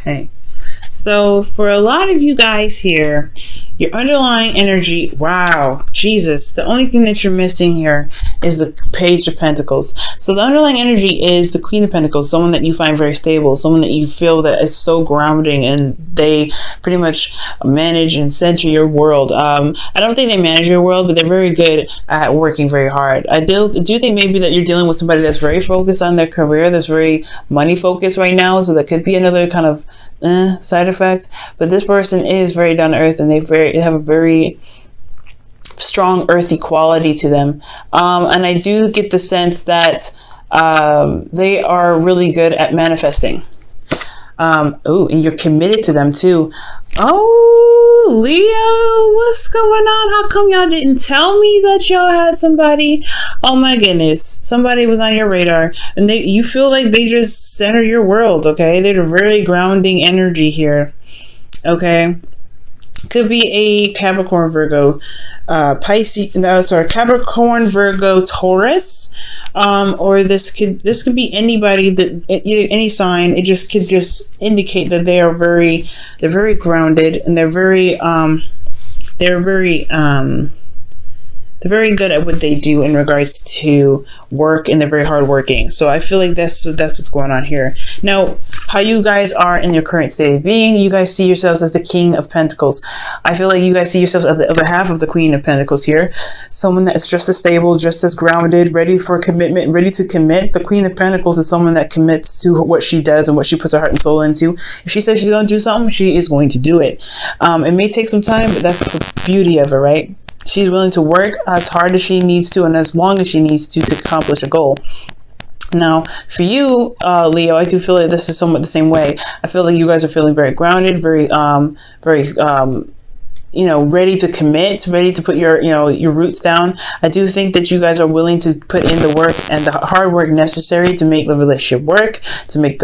Okay. So for a lot of you guys here, your underlying energy, wow, Jesus, the only thing that you're missing here is the Page of Pentacles. So the underlying energy is the Queen of Pentacles, someone that you find very stable, someone that you feel that is so grounding and they pretty much manage and center your world. I don't think they manage your world, but they're very good at working very hard. I do think maybe that you're dealing with somebody that's very focused on their career, that's very money focused right now, so that could be another kind of side effect. But this person is very down to earth, and they have a very strong earthy quality to them, and I do get the sense that they are really good at manifesting. Oh, and you're committed to them too. Oh, Leo, what's going on? How come y'all didn't tell me that y'all had somebody? Oh my goodness, somebody was on your radar, and you feel like they just center your world. Okay, they're a very grounding energy here. Okay. Could be a Capricorn, Virgo, Pisces. No, sorry, Capricorn, Virgo, Taurus, or this could be anybody that any sign. It just could indicate that they're very grounded, and they're very good at what they do in regards to work, and they're very hardworking. So I feel like that's what's going on here. Now, how you guys are in your current state of being, you guys see yourselves as the King of Pentacles. I feel like you guys see yourselves as the other half of the Queen of Pentacles here. Someone that is just as stable, just as grounded, ready for commitment, ready to commit. The Queen of Pentacles is someone that commits to what she does and what she puts her heart and soul into. If she says she's going to do something, she is going to do it. It may take some time, but that's the beauty of it, right? She's willing to work as hard as she needs to and as long as she needs to accomplish a goal. Now, for you, Leo, I do feel like this is somewhat the same way. I feel like you guys are feeling very grounded, very, ready to commit, ready to put your roots down. I do think that you guys are willing to put in the work and the hard work necessary to make the relationship work, to make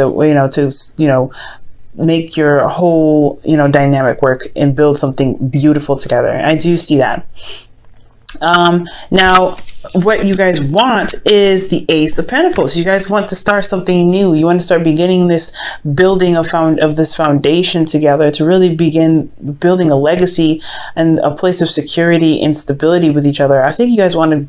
make your whole, dynamic work and build something beautiful together. I do see that. Now, what you guys want is the Ace of Pentacles. You guys want to start something new. You want to start beginning this building of this foundation together to really begin building a legacy and a place of security and stability with each other. I think you guys want to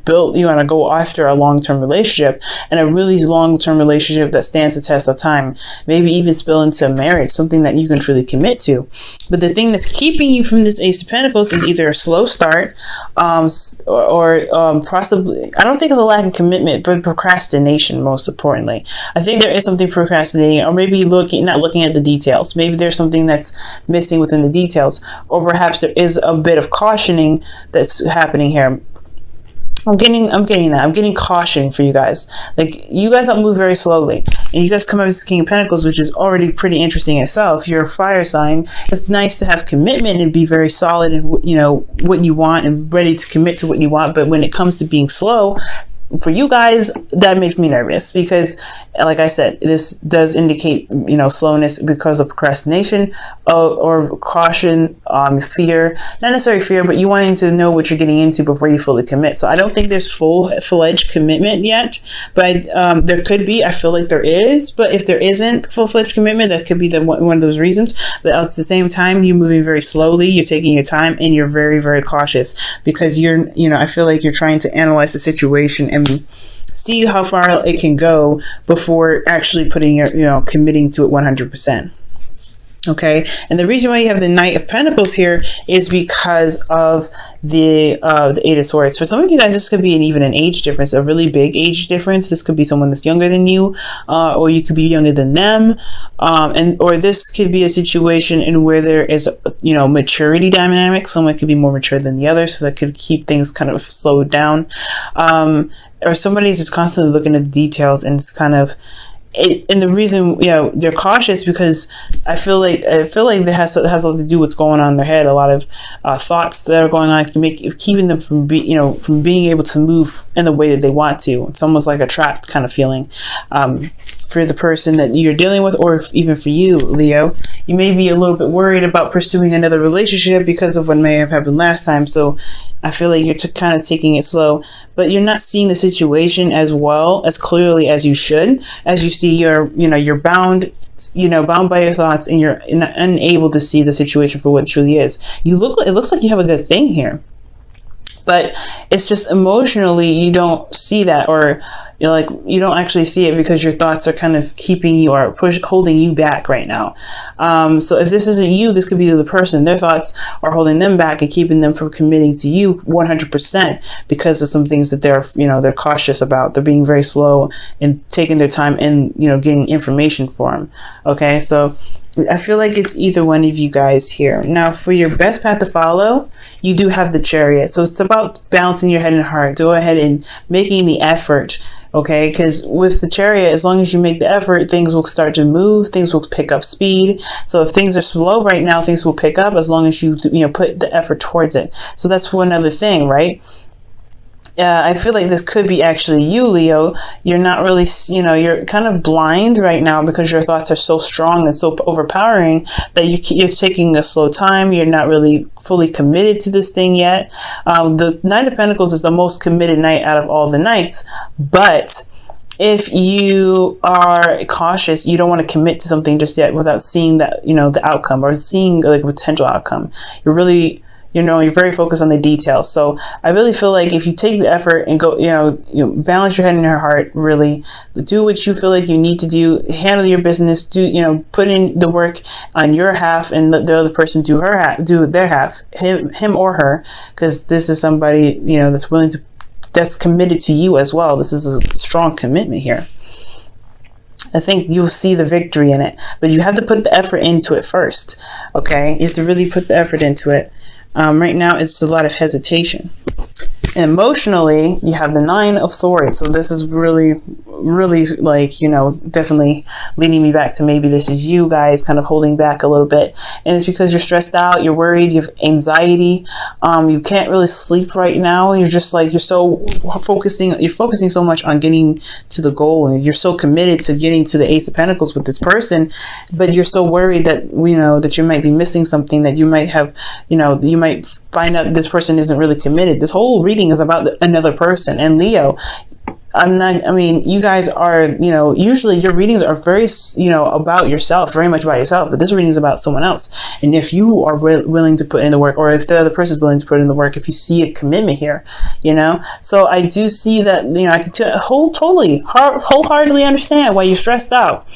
go after a long-term relationship, and a really long-term relationship that stands the test of time. Maybe even spill into marriage, something that you can truly commit to. But the thing that's keeping you from this Ace of Pentacles is either a slow start, or possibly, I don't think it's a lack of commitment, but procrastination, most importantly. I think there is something procrastinating, or maybe not looking at the details. Maybe there's something that's missing within the details, or perhaps there is a bit of cautioning that's happening here. I'm getting that. I'm getting caution for you guys. Like, you guys don't move very slowly, and you guys come up as the King of Pentacles, which is already pretty interesting itself. You're a fire sign. It's nice to have commitment and be very solid in what you want and ready to commit to what you want. But when it comes to being slow, for you guys, that makes me nervous, because like I said, this does indicate slowness because of procrastination, or caution, fear, not necessarily fear, but you wanting to know what you're getting into before you fully commit. So I don't think there's full-fledged commitment yet, but there could be. I feel like there is, but if there isn't full-fledged commitment, that could be one of those reasons. But at the same time, you're moving very slowly, you're taking your time, and you're very, very cautious, because I feel like you're trying to analyze the situation and see how far it can go before actually putting committing to it 100%. Okay, and the reason why you have the Knight of Pentacles here is because of the Eight of Swords. For some of you guys, this could be even an age difference, a really big age difference. This could be someone that's younger than you, or you could be younger than them, or this could be a situation in where there is maturity dynamic. Someone could be more mature than the other, so that could keep things kind of slowed down. Or somebody's just constantly looking at the details, and it's kind of and the reason they're cautious, because I feel like it has a lot to do with what's going on in their head. A lot of thoughts that are going on keeping them from being able to move in the way that they want to. It's almost like a trapped kind of feeling for the person that you're dealing with, or even for you, Leo. you may be a little bit worried about pursuing another relationship because of what may have happened last time. So I feel like you're kind of taking it slow, but you're not seeing the situation as well, as clearly as you should. As you see, you're bound by your thoughts, and you're unable to see the situation for what it truly is. It looks like you have a good thing here, but it's just emotionally you don't see that, or you don't actually see it because your thoughts are kind of keeping you or holding you back right now. So if this isn't you, this could be the person. Their thoughts are holding them back and keeping them from committing to you 100% because of some things that they're cautious about. They're being very slow and taking their time and getting information for them. Okay, so I feel like it's either one of you guys here. Now, for your best path to follow, you do have the Chariot. So it's about balancing your head and heart. Go ahead and making the effort. Okay, because with the Chariot, as long as you make the effort, things will start to move, things will pick up speed. So if things are slow right now, things will pick up as long as you put the effort towards it. So that's one other thing, right? I feel like this could be actually you, Leo. You're not really, you're kind of blind right now because your thoughts are so strong and so overpowering that you're taking a slow time. You're not really fully committed to this thing yet. The Knight of Pentacles is the most committed knight out of all the knights, but if you are cautious, you don't want to commit to something just yet without seeing that, the outcome, or seeing like a potential outcome. You're very focused on the details. So I really feel like if you take the effort and go, balance your head and your heart, really do what you feel like you need to do, handle your business, put in the work on your half, and let the other person do their half, him or her, because this is somebody, that's committed to you as well. This is a strong commitment here. I think you'll see the victory in it, but you have to put the effort into it first. Okay, you have to really put the effort into it. Right now, it's a lot of hesitation. And emotionally, you have the Nine of Swords. So this is really, really definitely leading me back to maybe this is you guys kind of holding back a little bit. And it's because you're stressed out, you're worried, you have anxiety. You can't really sleep right now. You're just you're focusing so much on getting to the goal, and you're so committed to getting to the Ace of Pentacles with this person, but you're so worried that, that you might be missing something, that you might have, you might find out this person isn't really committed. This whole reading is about another person. And Leo, you guys are, usually your readings are very, about yourself, very much about yourself, but this reading is about someone else. And if you are willing to put in the work, or if the other person is willing to put in the work, if you see a commitment here, so I do see that, I can wholeheartedly understand why you're stressed out.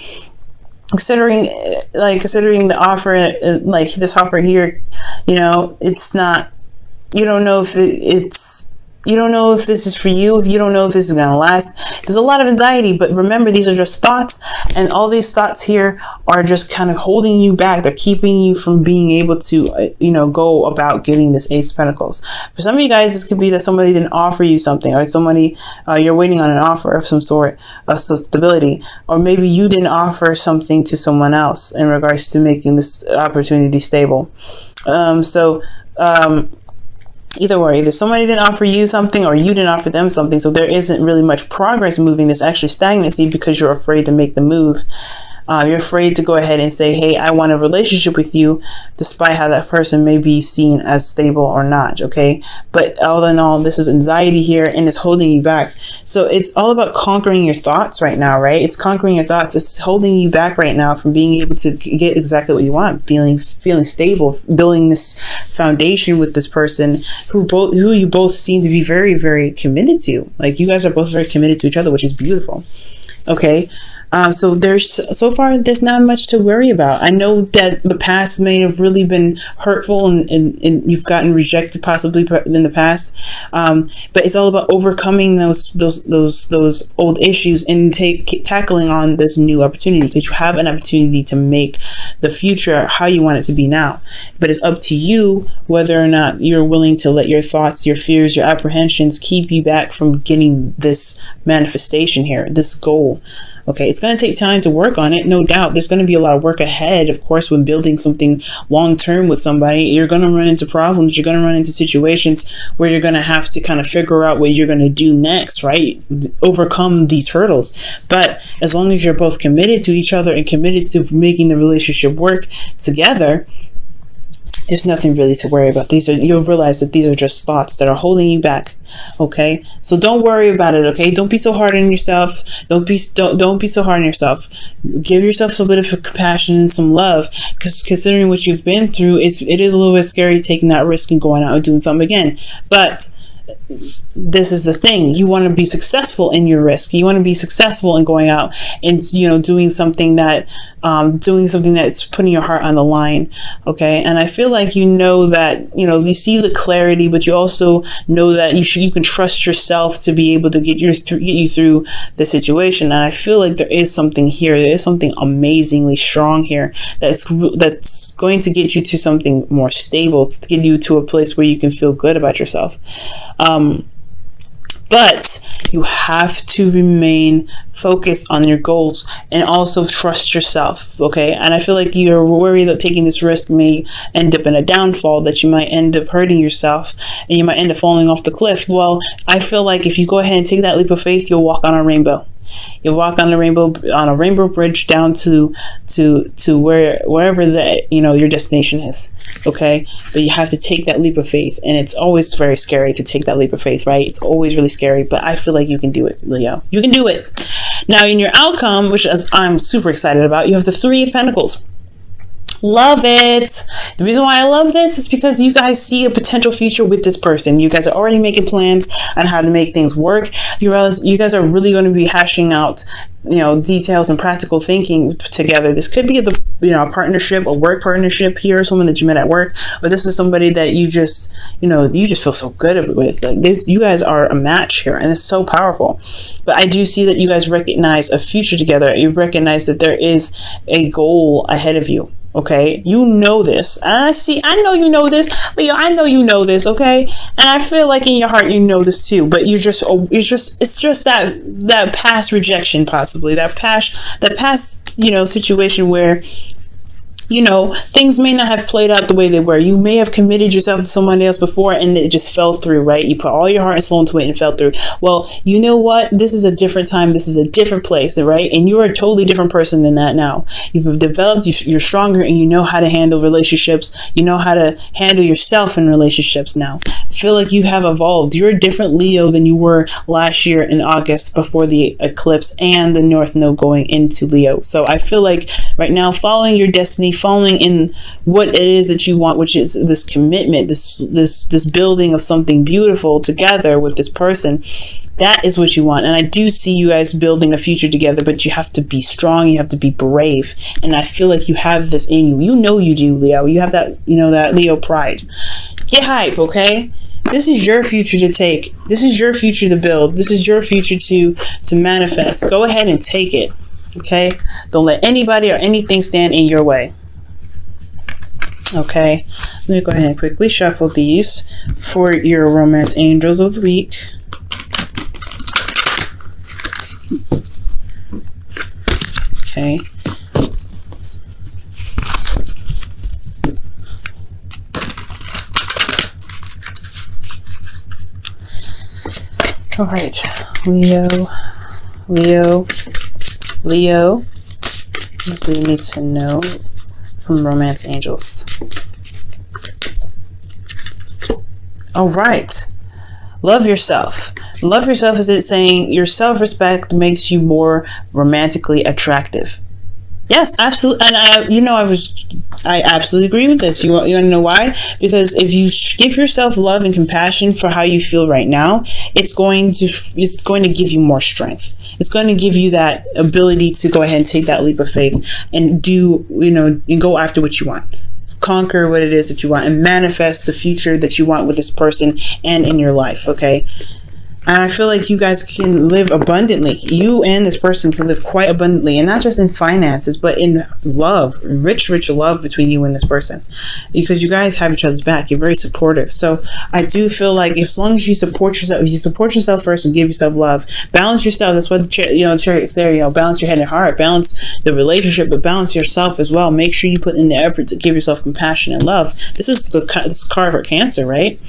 Considering the offer, this offer here, it's not, you don't know if you don't know if this is for you, if you don't know if this is going to last. There's a lot of anxiety, but remember, these are just thoughts, and all these thoughts here are just kind of holding you back. They're keeping you from being able to, go about getting this Ace of Pentacles. For some of you guys, this could be that somebody didn't offer you something, or somebody, you're waiting on an offer of some sort of stability, or maybe you didn't offer something to someone else in regards to making this opportunity stable. Either way, either somebody didn't offer you something or you didn't offer them something. So there isn't really much progress moving. There's actually stagnancy because you're afraid to make the move. You're afraid to go ahead and say, hey, I want a relationship with you, despite how that person may be seen as stable or not. Okay. But all in all, this is anxiety here, and it's holding you back. So it's all about conquering your thoughts right now, right? It's conquering your thoughts. It's holding you back right now from being able to get exactly what you want, feeling stable, building this foundation with this person who you both seem to be very, very committed to. Like, you guys are both very committed to each other, which is beautiful. Okay. So far there's not much to worry about. I know that the past may have really been hurtful, and you've gotten rejected possibly in the past. But it's all about overcoming those old issues and tackling on this new opportunity, because you have an opportunity to make the future how you want it to be now. But it's up to you whether or not you're willing to let your thoughts, your fears, your apprehensions keep you back from getting this manifestation here, this goal. Okay, it's going to take time to work on it, no doubt. There's going to be a lot of work ahead. Of course, when building something long-term with somebody, you're going to run into problems. You're going to run into situations where you're going to have to kind of figure out what you're going to do next, right? Overcome these hurdles. But as long as you're both committed to each other and committed to making the relationship relationship work together, there's nothing really to worry about. You'll realize that these are just thoughts that are holding you back. Okay, so don't worry about it. Okay, don't be so hard on yourself. Don't be so hard on yourself. Give yourself some bit of compassion and some love, because considering what you've been through, it is a little bit scary taking that risk and going out and doing something again. But this is the thing, you want to be successful in your risk. You want to be successful in going out and doing something that's putting your heart on the line. Okay, and I feel like that you see the clarity, but you also know that you can trust yourself to be able to get you through the situation. And I feel like there is something here. There is something amazingly strong here that's going to get you to something more stable, to get you to a place where you can feel good about yourself. But you have to remain focused on your goals and also trust yourself. Okay. And I feel like you're worried that taking this risk may end up in a downfall, that you might end up hurting yourself and you might end up falling off the cliff. Well, I feel like if you go ahead and take that leap of faith, you'll walk on a rainbow. You'll walk on a rainbow bridge down to wherever your destination is. Okay, but you have to take that leap of faith, and it's always very scary to take that leap of faith, right? It's always really scary, but I feel like you can do it, Leo. You can do it. Now, in your outcome, which I'm super excited about, you have the Three of Pentacles. Love it. The reason why I love this is because you guys see a potential future with this person. You guys are already making plans on how to make things work. You guys are really going to be hashing out details and practical thinking together. This could be a partnership, a work partnership here, someone that you met at work, or this is somebody that you just feel so good with. Like you guys are a match here, and it's so powerful. But I do see that you guys recognize a future together. You recognize that there is a goal ahead of you. Okay, you know this, and I know you know this, Leo. I know you know this. Okay, and I feel like in your heart you know this too, but it's just that past rejection, possibly that past situation where things may not have played out the way they were. You may have committed yourself to someone else before and it just fell through, right? You put all your heart and soul into it and it fell through. Well, you know what? This is a different time. This is a different place, right? And you're a totally different person than that now. You've developed, you're stronger, and you know how to handle relationships. You know how to handle yourself in relationships now. I feel like you have evolved. You're a different Leo than you were last year in August before the eclipse and the North Node going into Leo. So I feel like right now, following your destiny, following in what it is that you want, which is this commitment, this building of something beautiful together with this person. That is what you want. And I do see you guys building a future together, but you have to be strong. You have to be brave. And I feel like you have this in you. You know you do, Leo. You have that, that Leo pride. Get hype, okay? This is your future to take. This is your future to build. This is your future to manifest. Go ahead and take it, okay? Don't let anybody or anything stand in your way. Okay, let me go ahead and quickly shuffle these for your romance angels of the week. Okay. All right, Leo. What do you need to know from romance angels? All right. Love yourself. Love yourself is it saying your self-respect makes you more romantically attractive. Yes, absolutely. And I absolutely agree with this. You want to know why? Because if you give yourself love and compassion for how you feel right now, it's going to give you more strength. It's going to give you that ability to go ahead and take that leap of faith and and go after what you want. Conquer what it is that you want and manifest the future that you want with this person and in your life. Okay. And I feel like you guys can live abundantly. You and this person can live quite abundantly, and not just in finances, but in love, rich love between you and this person, because you guys have each other's back. You're very supportive. So I do feel like as long as you support yourself, if you support yourself first and give yourself love, balance yourself. That's what the chariot's there. Balance your head and heart, balance the relationship, but balance yourself as well. Make sure you put in the effort to give yourself compassion and love. This is this card for Cancer, right?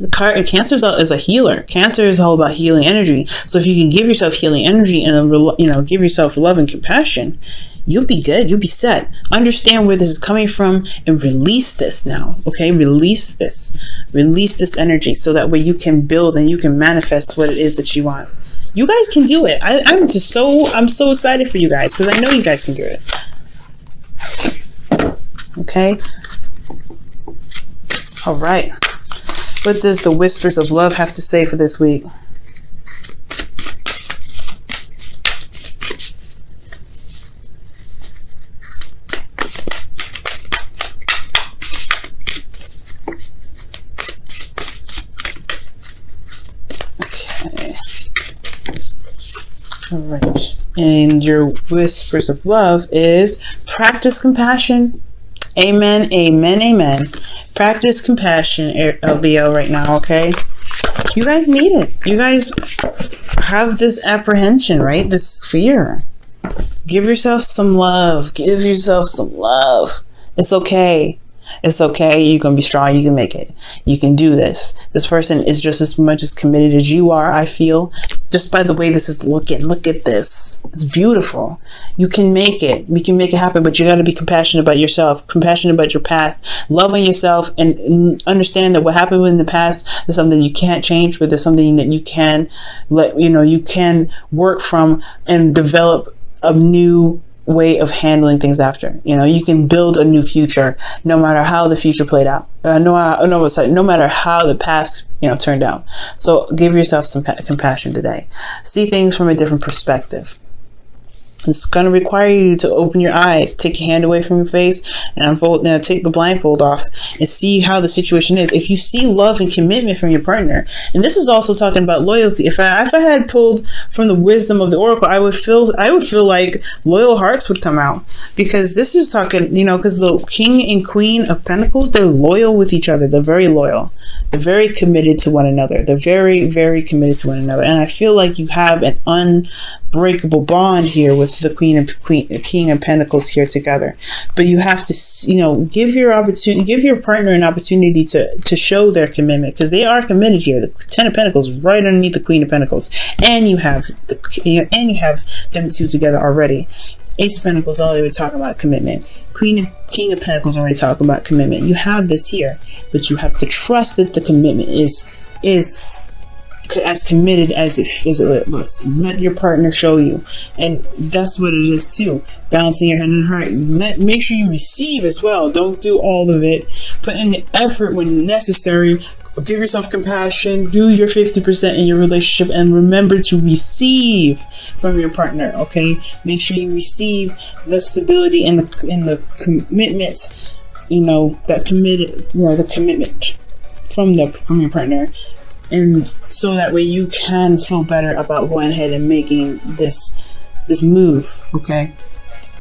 The card Cancer is a healer. Cancer is all about healing energy. So if you can give yourself healing energy and give yourself love and compassion, you'll be good. You'll be set. Understand where this is coming from and release this now. Okay. Release this energy so that way you can build and you can manifest what it is that you want. You guys can do it. I'm so excited for you guys because I know you guys can do it. Okay. All right. What does the whispers of love have to say for this week? Okay. All right. And your whispers of love is practice compassion. Amen, amen, amen. Practice compassion, Leo, right now, okay? You guys need it. You guys have this apprehension, right? This fear. Give yourself some love. Give yourself some love. It's okay. It's okay. You're going to be strong. You can make it. You can do this. This person is just as much as committed as you are, I feel. Just by the way this is looking. Look at this. It's beautiful. You can make it. We can make it happen, but you got to be compassionate about yourself, compassionate about your past, love on yourself, and understand that what happened in the past is something you can't change, but there's something that you can you can work from and develop a new way of handling things after. You can build a new future no matter how the future played out. No matter how the past turned out. So give yourself some compassion today. See things from a different perspective. It's going to require you to open your eyes, take your hand away from your face, and take the blindfold off and see how the situation is. If you see love and commitment from your partner, and this is also talking about loyalty. If I had pulled from the wisdom of the oracle, I would feel like loyal hearts would come out, because this is talking, because the king and queen of pentacles, they're loyal with each other. They're very loyal. They're very committed to one another. They're very, very committed to one another. And I feel like you have an unbreakable bond here with the king of pentacles here together. But you have to give your partner an opportunity to show their commitment, because they are committed here. The 10 of pentacles right underneath the queen of pentacles, and you have them two together already. Ace of Pentacles already talking about commitment. King of Pentacles already talking about commitment. You have this here, but you have to trust that the commitment is as committed as it looks. Let your partner show you, and that's what it is too. Balancing your head and heart. Make sure you receive as well. Don't do all of it. Put in the effort when necessary. Give yourself compassion. Do your 50% in your relationship, and remember to receive from your partner. Okay, make sure you receive the stability and the commitment. The commitment from your partner. And so that way you can feel better about going ahead and making this move, okay?